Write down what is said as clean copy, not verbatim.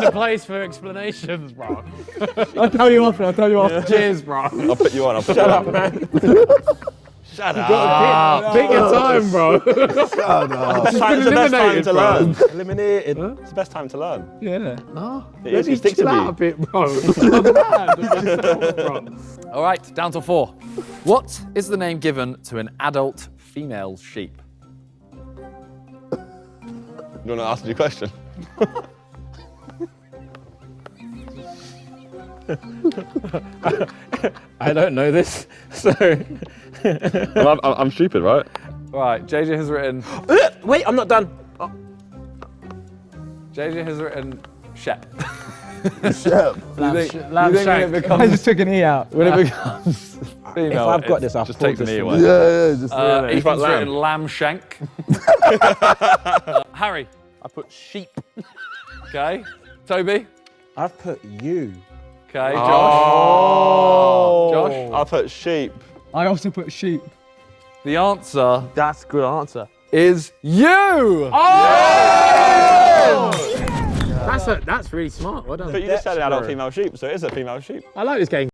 the place for explanations, bro. I'll tell you off. Cheers, bro. I'll put you on. I'll put you on. man. Shut up. Take your time, bro. It's the best time to learn. Eliminated. Huh? It's the best time to learn. Yeah. No. It is. You stick to chill out a me. bit, bro. All right, down to 4. What is the name given to an adult female sheep? You want to ask me a question? I don't know this, so. I'm stupid, right? Right, JJ has written. Wait, I'm not done. JJ has written Shep. Shep. You think when it I becomes, just took an E out. when it becomes female, If I've got it this, I'll just pull takes an this E from away. you. Yeah, just Ethan's lamb. written lamb shank. Harry, I put sheep. okay. Toby, I've put you. okay. Josh, Josh. I put sheep. I also put sheep. The answer That's a good answer. is you. That's really smart. Well done. But you just said an adult female sheep, so it is a female sheep. I like this game.